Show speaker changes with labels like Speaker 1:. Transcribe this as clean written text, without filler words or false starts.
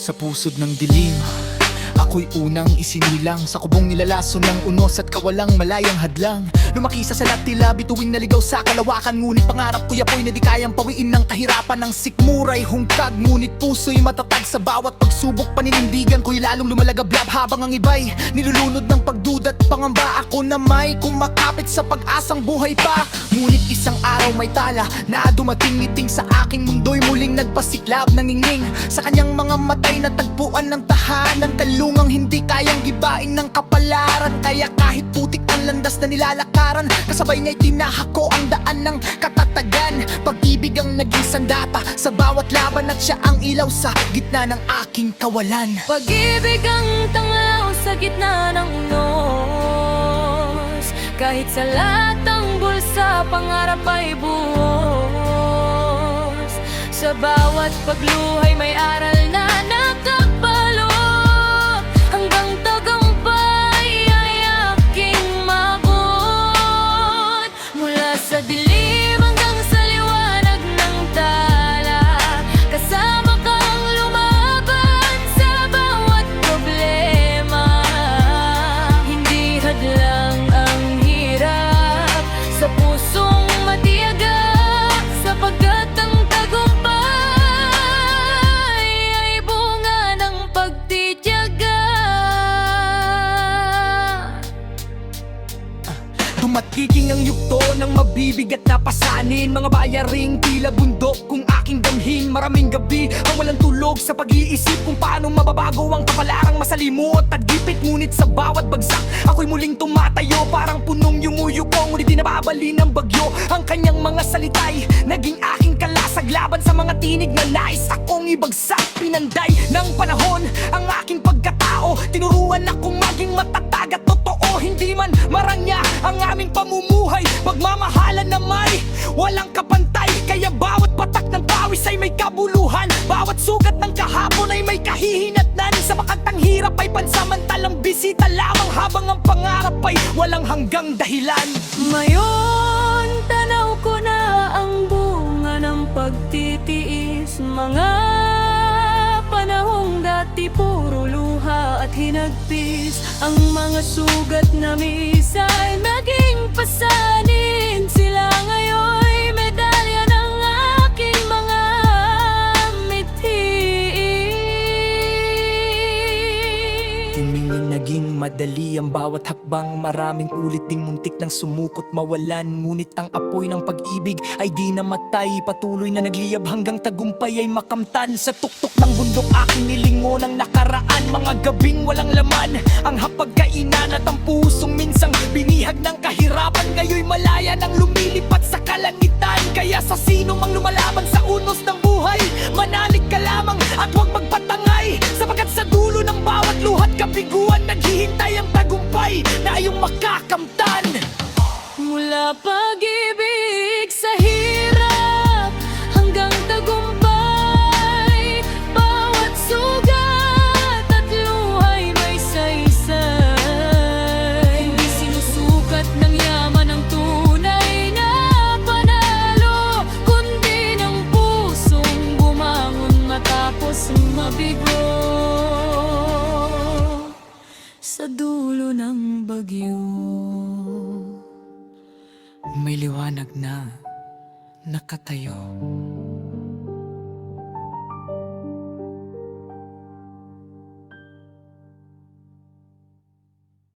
Speaker 1: Sa pusod ng dilim, ako'y unang isinilang sa kubong nilalaso ng unos at kawalang malayang hadlang. Lumaki sa salat tila bituing naligaw sa kalawakan, ngunit pangarap ko'y apoy na di kayang pawiin ng kahirapan. Ng sikmuray hungkag, ngunit puso'y matatag sa bawat pagsubok. Paninindigan ko'y lalong lumalagablab habang ang iba'y nilulunod ng pagduda't pangamba. Ako na may kumakapit sa pag-asang buhay pa, ngunit isang araw may tala na dumating ngiting sa aking mundo'y muling nagpasiklab. Nangingning sa kanyang mga matay na tagpuan ng tahanan, kalungang hindi kayang gibain ng kapalaran. Kaya kahit putik ang landas na nilalakaran, kasabay niya'y tinahako ang daan ng katatagan. Pag-ibig ang naging sandata sa bawat laban, at siya ang ilaw sa gitna ng aking kawalan.
Speaker 2: Pag-ibig ang tanglaw sa gitna ng unos, kahit sa lahat ng bulsa pangarap ay buhos. Sa bawat pagluhay may aral na nakapaloob, hanggang tagumpay ay aking maabot. Mula sa dilim hanggang sa liwanag ng tala, kasama kang lumaban sa bawat problema. Hindi hadlang ang hirap sa pusong matiyaga, sapagkat ang tagumpay ay bunga ng pagtitiyaga.
Speaker 1: Tumatiging ang yugto ng mabibigat na pasanin, mga bayaring tila bundok kung aking damhin. Maraming gabi ang walang tulog sa pag-iisip kung paano mababago ang kapalarang masalimuot at gipit. Ngunit sa bawat bagsak ako'y muling tumatayo, parang punong yumuyuko, ngunit di nababali ng bagyo. Ang kanyang mga salita'y naging aking kalasag laban sa mga tinig na nais akong ibagsak. Pinanday ng panahon ang aking pagkatao, tinuruan akong maging matatag at totoo. Hindi man marangya ang aming pamumuhay, pagmamahalan na may walang kapantay. Kaya bawat patak ng pawis ay may kabuluhan, bawat sugat ng kahapon ay may kahihinatnan. Sa makatang hirap ay pansamantalang bisita lamang, habang ang pangarap ay walang hanggang dahilan.
Speaker 2: Ngayon, tanaw ko na ang bunga ng pagtitiis. Mga panahong dati puro luha at hinagpis, ang mga sugat na misa'y naging pasanin. Sila ngayon'y medalya ng aking mga mithiin.
Speaker 1: Tumingin naging madali ang bawat hakbang, maraming ulit ding muntik ng sumukot mawalan. Ngunit ang apoy ng pag-ibig ay di namatay, patuloy na nagliyab hanggang tagumpay ay makamtan. Sa tuktok ng bundok aking nilingon ang nakaraan, mga gabing walang laman, ang hapagkainan at ang pusong minsang binihag ng kahirapan. Ngayon'y malaya nang lumilipat sa kalangitan. Kaya sa sino mang lumalaban sa unos ng buhay, manalig ka lamang at huwag magpatangay, sapagkat sa dulo ng bawat luhat kabiguan naghihintay ang tagumpay na iyong makakamtan.
Speaker 2: Mula pag-ibig sa hirap hanggang tagumpay, bawat sugat at luhay may saysay. Hindi sinusukat ng yaman ang tunay na panalo, kundi ng pusong bumangon matapos mabigo. Sa dulo ng bagyo
Speaker 1: May liwanag na nakatayo.